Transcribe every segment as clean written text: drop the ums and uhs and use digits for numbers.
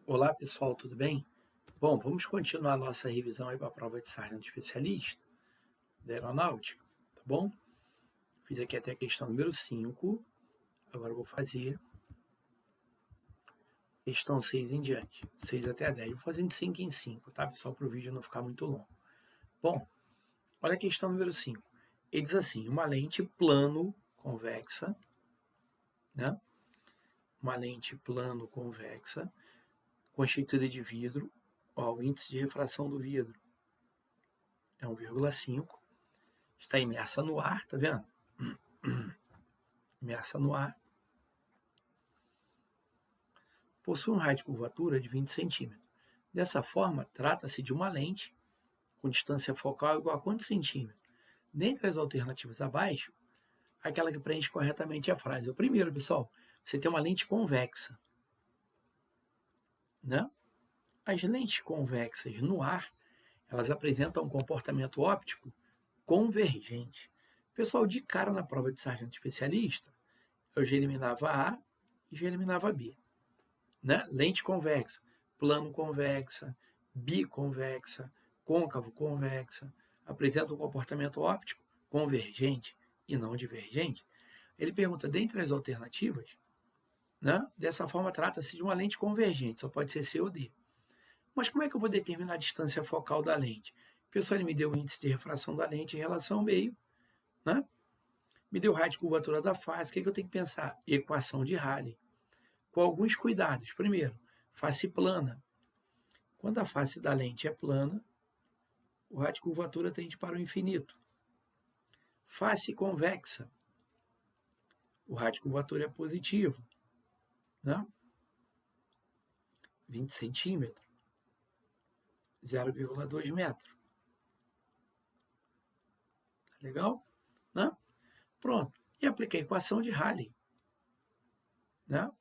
Olá pessoal, tudo bem? Bom, vamos continuar nossa revisão aí para a prova de sargento especialista da aeronáutica, tá bom? Fiz aqui até a questão número 5, agora eu vou fazer questão 6 em diante, 6 até a 10. Vou fazer de 5 em 5, tá pessoal, para o vídeo não ficar muito longo. Bom, olha a questão número 5. Ele diz assim, uma lente plano convexa, né? Uma lente plano convexa, constituída de vidro, ó, o índice de refração do vidro é 1,5, está imersa no ar, tá vendo? Imersa no ar. Possui um raio de curvatura de 20 centímetros. Dessa forma, trata-se de uma lente com distância focal igual a quantos centímetros? Dentre as alternativas abaixo, aquela que preenche corretamente a frase. O primeiro, pessoal, você tem uma lente convexa, né? As lentes convexas no ar, elas apresentam um comportamento óptico convergente. Pessoal, de cara na prova de sargento especialista, eu já eliminava A e já eliminava B. Né? Lente convexa, plano convexa, biconvexa, côncavo convexa, apresenta um comportamento óptico convergente e não divergente. Ele pergunta, dentre as alternativas, né? Dessa forma trata-se de uma lente convergente, só pode ser C ou D. Mas como é que eu vou determinar a distância focal da lente? Pessoal, ele me deu o índice de refração da lente em relação ao meio, né? Me deu o raio de curvatura da face. O que eu tenho que pensar? Equação de Rayleigh. Com alguns cuidados. Primeiro, face plana. Quando a face da lente é plana, o raio de curvatura tende para o infinito. Face convexa, o raio de curvatura é positivo, né? 20 centímetros, 0,2 metros. Tá legal? Né? Pronto. E apliquei a equação de Rayleigh, né?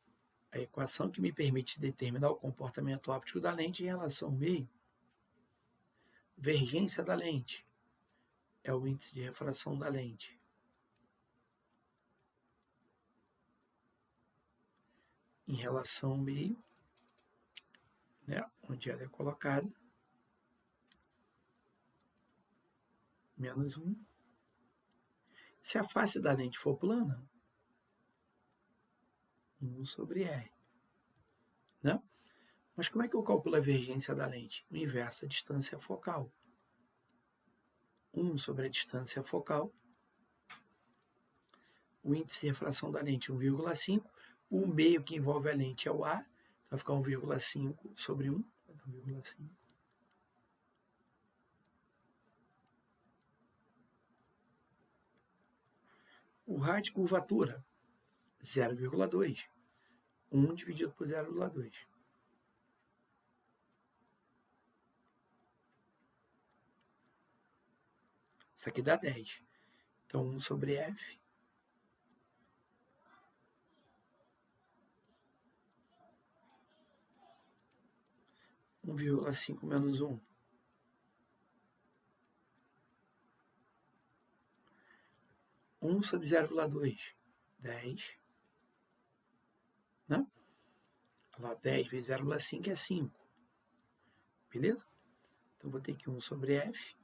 A equação que me permite determinar o comportamento óptico da lente em relação ao meio. Vergência da lente é o índice de refração da lente. Em relação ao meio, né, onde ela é colocada, menos 1. Se a face da lente for plana, 1 sobre R. Né? Mas como é que eu calculo a vergência da lente? O inverso da distância focal. 1 sobre a distância focal. O índice de refração da lente, 1,5. O meio que envolve a lente é o A. Então vai ficar 1,5 sobre 1. 1,5. O raio de curvatura, 0,2. 1 dividido por 0,2. Isso aqui dá 10. Então, 1 sobre F. Um 1,5 menos 1. 1 sobre 0,2. 10. Né? Lá 10 vezes 0,5 é 5. Beleza? Então, vou ter que 1 sobre F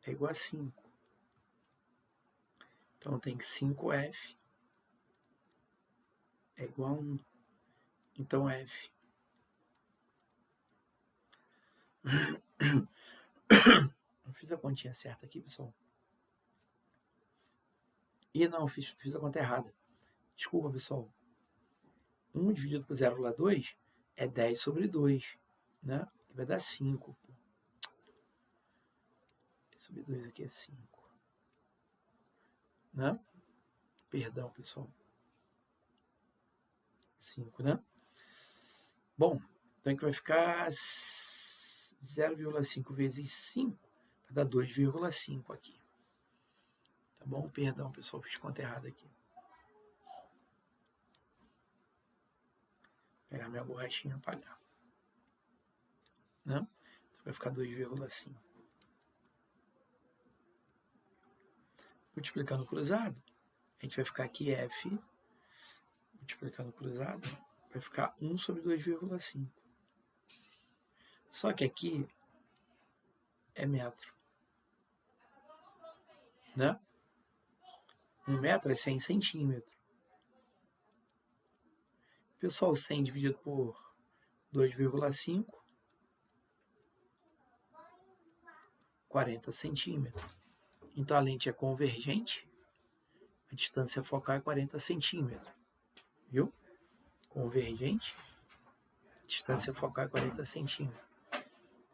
é igual a 5. Então, tem que 5F é igual a 1. Então, F. Não fiz a continha certa aqui, pessoal. E não, fiz a conta errada. Desculpa, pessoal. 1 dividido por 0,2 é 10 sobre 2. Né? Vai dar 5. 10 sobre 2 aqui é 5. Né? Perdão, pessoal. 5, né? Bom, então aqui vai ficar 0,5 vezes 5, vai dar 2,5 aqui. Tá bom? Perdão, pessoal, fiz conta errada aqui. Vou pegar minha borrachinha e apagar. Né? Então vai ficar 2,5. Multiplicando cruzado, a gente vai ficar aqui F multiplicando cruzado, vai ficar 1 sobre 2,5. Só que aqui é metro, né? 1 metro é 100 centímetros. Pessoal, 100 dividido por 2,5, 40 centímetros. Então, a lente é convergente, a distância focal é 40 centímetros. Viu? Convergente, distância focal é 40 centímetros.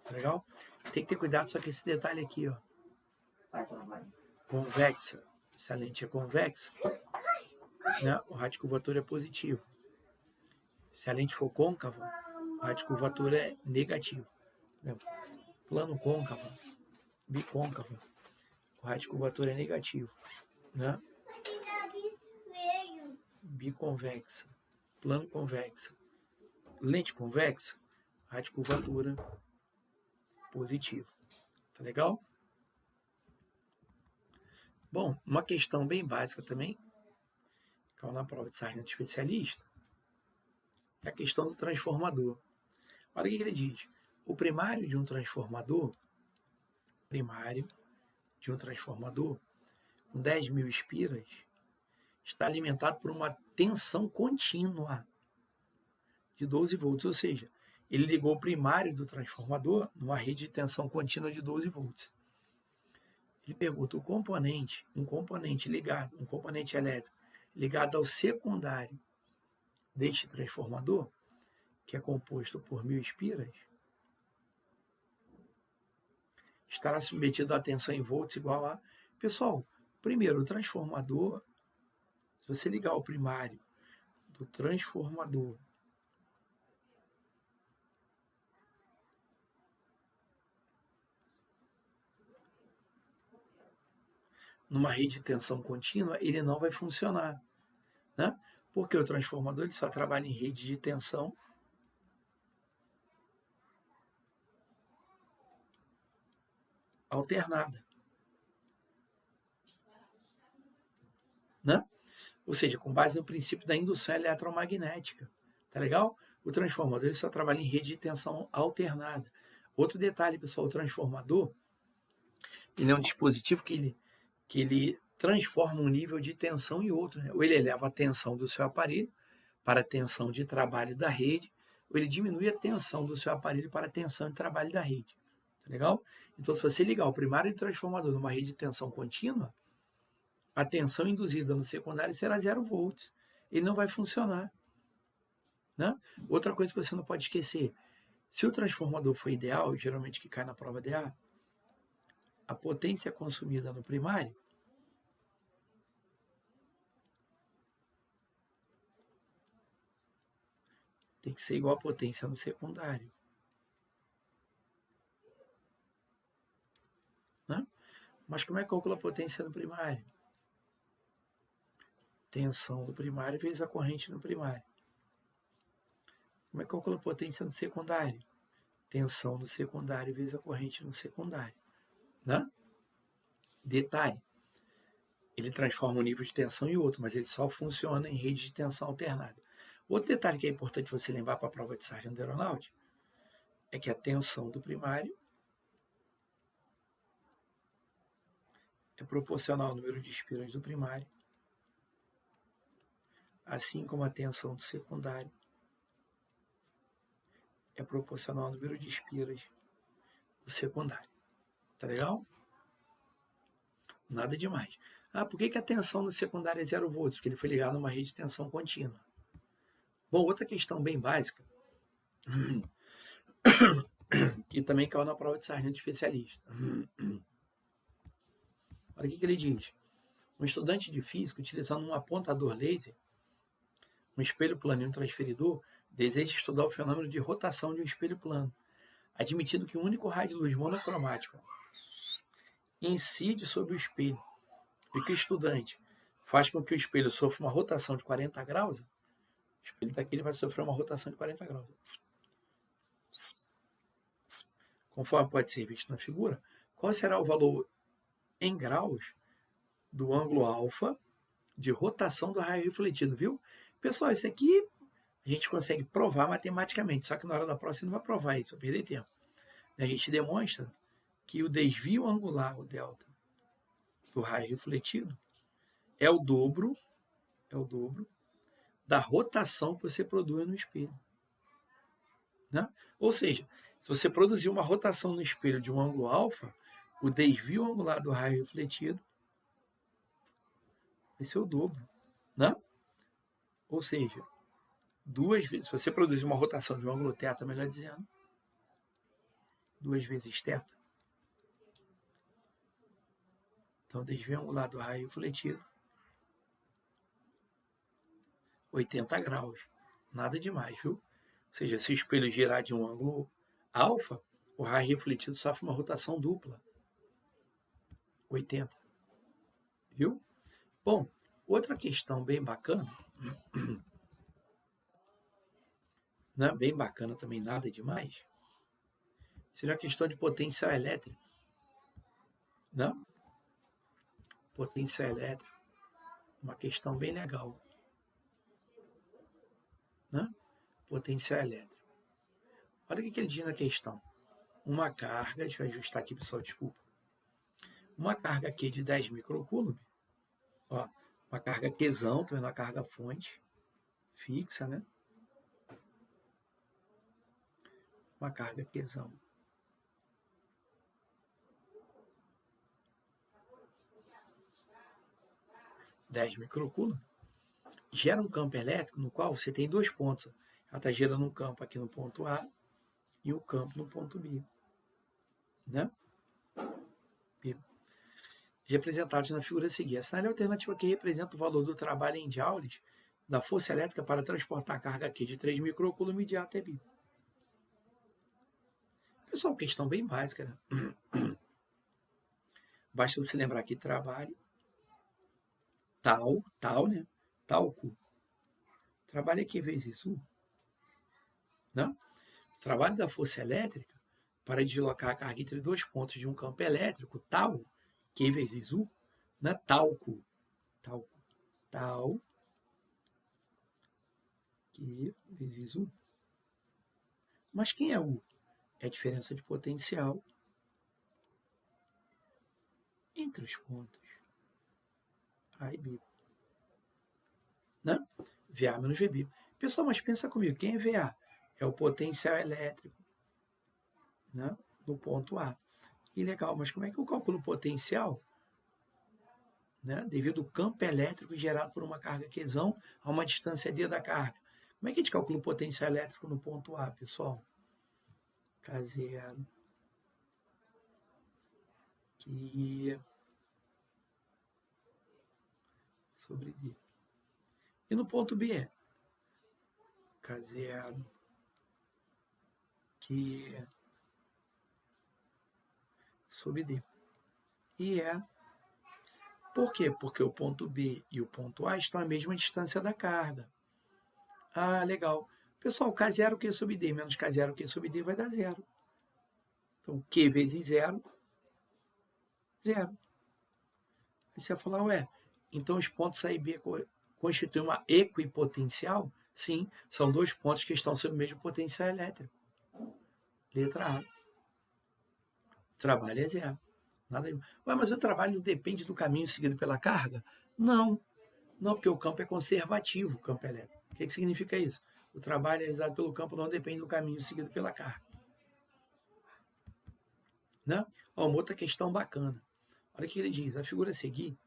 Tá legal? Tem que ter cuidado só com esse detalhe aqui, ó. Convexa. Se a lente é convexa, né, o raio de curvatura é positivo. Se a lente for côncava, o raio de curvatura é negativo. Plano côncavo, bicôncavo, o raio de curvatura é negativo. Né? Biconvexa, plano convexa, lente convexa, raio de curvatura positivo. Tá legal? Bom, uma questão bem básica também, que é na prova de sargento especialista, é a questão do transformador. Olha o que ele diz. O primário de um transformador, com 10.000 espiras, está alimentado por uma tensão contínua de 12 volts, ou seja, ele ligou o primário do transformador numa rede de tensão contínua de 12 volts. Ele pergunta, um componente elétrico ligado ao secundário deste transformador, que é composto por 1.000 espiras, estará submetido a tensão em volts igual a... Pessoal, primeiro, o transformador, se você ligar o primário do transformador numa rede de tensão contínua, ele não vai funcionar. Né? Porque o transformador ele só trabalha em rede de tensão alternada. Né? Ou seja, com base no princípio da indução eletromagnética. Tá legal? O transformador ele só trabalha em rede de tensão alternada. Outro detalhe, pessoal, o transformador ele é um dispositivo que ele transforma um nível de tensão em outro. Né? Ou ele eleva a tensão do seu aparelho para a tensão de trabalho da rede, ou ele diminui a tensão do seu aparelho para a tensão de trabalho da rede. Tá legal? Então, se você ligar o primário transformador numa rede de tensão contínua, a tensão induzida no secundário será 0 volts. Ele não vai funcionar. Né? Outra coisa que você não pode esquecer, se o transformador for ideal, geralmente que cai na prova DA, a potência consumida no primário tem que ser igual à potência no secundário. Né? Mas como é que calcula a potência no primário? Tensão do primário vezes a corrente no primário. Como é que calcula a potência no secundário? Tensão no secundário vezes a corrente no secundário. Né? Detalhe, ele transforma um nível de tensão em outro, mas ele só funciona em rede de tensão alternada. Outro detalhe que é importante você lembrar para a prova de sargento aeronáutico é que a tensão do primário é proporcional ao número de espiras do primário, assim como a tensão do secundário é proporcional ao número de espiras do secundário. Tá legal? Nada demais. Por que a tensão do secundário é 0 volts? Porque ele foi ligado numa rede de tensão contínua. Bom, outra questão bem básica, que também caiu na prova de sargento especialista. Olha o que ele diz. Um estudante de física, utilizando um apontador laser, um espelho plano e um transferidor, deseja estudar o fenômeno de rotação de um espelho plano, admitindo que um único raio de luz monocromático incide sobre o espelho e que o estudante faz com que o espelho sofra uma rotação de 40 graus, o espelho daquele vai sofrer uma rotação de 40 graus. Conforme pode ser visto na figura, qual será o valor em graus do ângulo alfa de rotação do raio refletido, viu? Pessoal, isso aqui a gente consegue provar matematicamente, só que na hora da prova você não vai provar isso, vai perder tempo. A gente demonstra que o desvio angular, o delta, do raio refletido é o dobro da rotação que você produz no espelho. Né? Ou seja, se você produzir uma rotação no espelho de um ângulo alfa, o desvio angular do raio refletido vai ser o dobro. Né? Ou seja, duas vezes, se você produzir uma rotação de um ângulo θ, melhor dizendo, 2 vezes θ, então desvio angular do raio refletido, 80 graus. Nada demais, viu? Ou seja, se o espelho girar de um ângulo alfa, o raio refletido sofre uma rotação dupla. 80. Viu? Bom, outra questão bem bacana, né? Bem bacana também, nada demais, seria a questão de potencial elétrico. Né? Potencial elétrico, uma questão bem legal. Né? Potencial elétrico. Olha o que ele diz na questão. Uma carga, deixa eu ajustar aqui, pessoal, desculpa. Uma carga Q de 10 microcoulomb, ó, uma carga Qzão, tô vendo a carga fonte, fixa, né? Uma carga Qzão. (10 microcoulomb) gera um campo elétrico no qual você tem dois pontos. Ela está gerando um campo aqui no ponto A e o campo no ponto B. Né? B. Representados na figura a seguir. A cenário alternativa aqui representa o valor do trabalho em joules da força elétrica para transportar a carga Q de 3 microcoulomb de A até B. Pessoal, questão bem básica, né? Basta você lembrar que trabalho tal, né? Talco. Trabalho é Q vezes U. Né? O trabalho da força elétrica para deslocar a carga entre dois pontos de um campo elétrico, tal, Q vezes U, né? Talco. Tal, Q vezes U. Mas quem é U? É a diferença de potencial entre os pontos A e B. Né? VA menos VB. Pessoal, mas pensa comigo, quem é VA? É o potencial elétrico, né? No ponto A. E legal, mas como é que eu calculo o potencial? Né? Devido ao campo elétrico gerado por uma carga Qzão a uma distância D da carga. Como é que a gente calcula o potencial elétrico no ponto A, pessoal? K0 Q sobre D. E no ponto B? K0 Q sobre D. E é... Por quê? Porque o ponto B e o ponto A estão à mesma distância da carga. Ah, legal. Pessoal, K0 Q sobre D menos K0 Q sobre D vai dar zero. Então, Q vezes zero, zero. Aí você vai falar, ué, então os pontos A e B constituem uma equipotencial? Sim, são dois pontos que estão sob o mesmo potencial elétrico. Letra A. Trabalho é zero. Nada. Ué, mas o trabalho não depende do caminho seguido pela carga? Não. Não, porque o campo é conservativo, o campo elétrico. O que significa isso? O trabalho realizado pelo campo não depende do caminho seguido pela carga. Né? Ó, uma outra questão bacana. Olha o que ele diz. A figura a seguir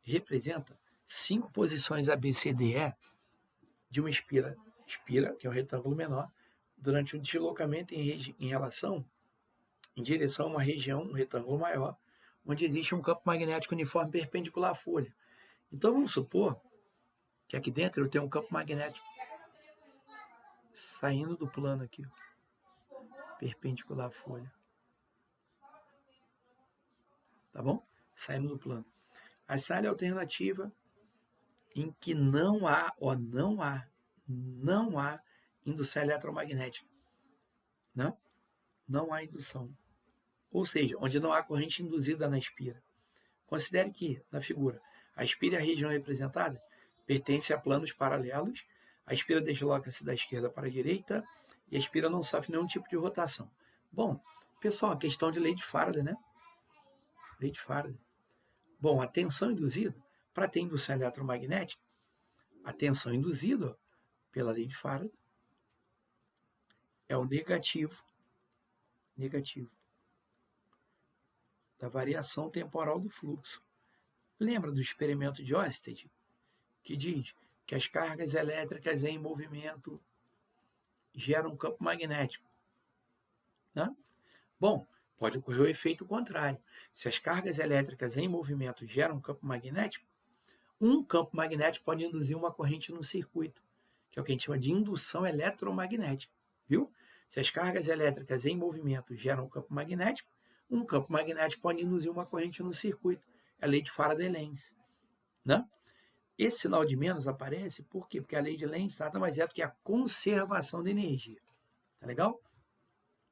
representa 5 posições ABCDE de uma espira, que é o retângulo menor, durante um deslocamento em direção a uma região, um retângulo maior, onde existe um campo magnético uniforme perpendicular à folha. Então, vamos supor que aqui dentro eu tenho um campo magnético saindo do plano aqui, perpendicular à folha. Tá bom? Saindo do plano. A saída alternativa em que não há indução eletromagnética. Né? Não há indução. Ou seja, onde não há corrente induzida na espira. Considere que, na figura, a espira é a região representada pertence a planos paralelos. A espira desloca-se da esquerda para a direita e a espira não sofre nenhum tipo de rotação. Bom, pessoal, a questão de lei de Faraday, né? Lei de Faraday. Bom, a tensão induzida, para ter indução eletromagnética, a tensão induzida pela lei de Faraday é o negativo da variação temporal do fluxo. Lembra do experimento de Oersted, que diz que as cargas elétricas em movimento geram um campo magnético, né? Bom, pode ocorrer o efeito contrário. Se as cargas elétricas em movimento geram um campo magnético, um campo magnético pode induzir uma corrente no circuito, que é o que a gente chama de indução eletromagnética, viu? Se as cargas elétricas em movimento geram um campo magnético, um campo magnético pode induzir uma corrente no circuito. É a lei de Faraday-Lenz, né? Esse sinal de menos aparece por quê? Porque a lei de Lenz nada mais é do que a conservação de energia. Tá legal?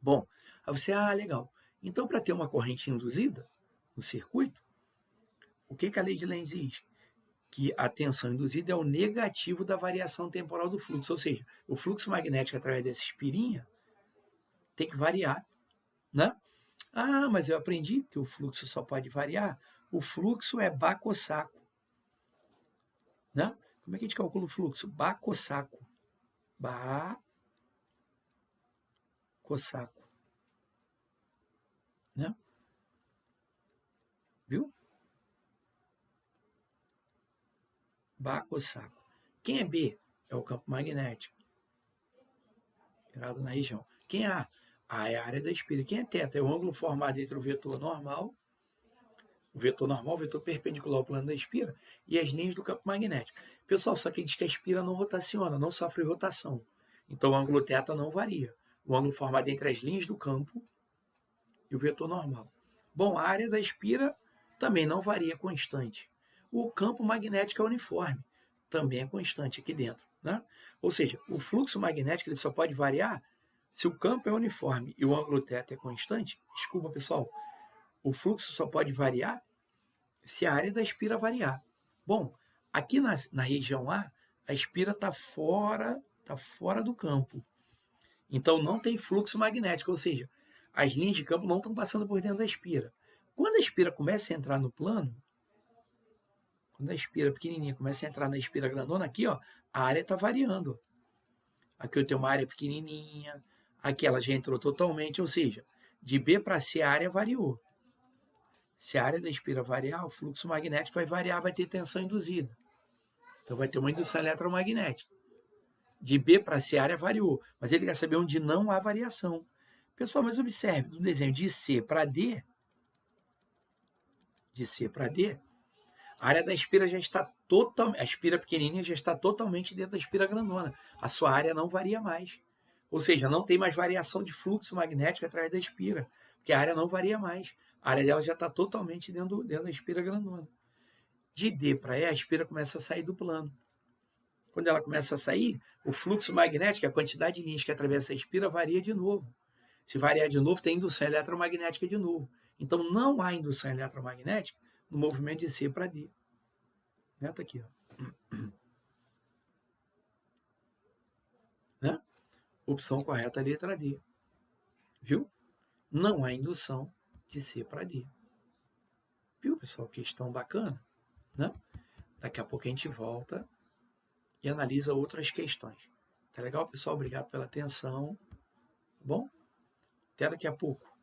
Bom, aí você, legal. Então, para ter uma corrente induzida no circuito, o que a lei de Lenz diz? Que a tensão induzida é o negativo da variação temporal do fluxo. Ou seja, o fluxo magnético através dessa espirinha tem que variar, né? Mas eu aprendi que o fluxo só pode variar. O fluxo é Bacossaco, né? Como é que a gente calcula o fluxo? Bacossaco. Bacossaco. Né? Viu? Bacossaco. Quem é B? É o campo magnético. Gerado na região. Quem é A? A é a área da espira. Quem é θ? É o ângulo formado entre o vetor normal, o vetor perpendicular ao plano da espira, e as linhas do campo magnético. Pessoal, só que diz que a espira não rotaciona, não sofre rotação. Então o ângulo θ não varia. O ângulo formado entre as linhas do campo e o vetor normal. Bom, a área da espira também não varia, é constante. O campo magnético é uniforme, também é constante aqui dentro, né? Ou seja, o fluxo magnético ele só pode variar se o campo é uniforme e o ângulo θ é constante. Desculpa, pessoal. O fluxo só pode variar se a área da espira variar. Bom, aqui na região A espira está fora do campo. Então não tem fluxo magnético, ou seja, as linhas de campo não estão passando por dentro da espira. Quando a espira começa a entrar no plano, quando a espira pequenininha começa a entrar na espira grandona, aqui ó, a área está variando. Aqui eu tenho uma área pequenininha, aqui ela já entrou totalmente, ou seja, de B para C a área variou. Se a área da espira variar, o fluxo magnético vai variar, vai ter tensão induzida. Então vai ter uma indução eletromagnética. De B para C a área variou, mas ele quer saber onde não há variação. Pessoal, mas observe, no desenho de C para D, a área da espira já está totalmente, a espira pequenininha já está totalmente dentro da espira grandona. A sua área não varia mais. Ou seja, não tem mais variação de fluxo magnético através da espira, porque a área não varia mais. A área dela já está totalmente dentro da espira grandona. De D para E, a espira começa a sair do plano. Quando ela começa a sair, o fluxo magnético, a quantidade de linhas que atravessa a espira, varia de novo. Se variar de novo, tem indução eletromagnética de novo. Então, não há indução eletromagnética no movimento de C para D. Tá aqui, ó. Né? Opção correta, letra D. Viu? Não há indução de C para D. Viu, pessoal? Questão bacana, né? Daqui a pouco a gente volta e analisa outras questões. Tá legal, pessoal? Obrigado pela atenção. Tá bom? Até daqui a pouco.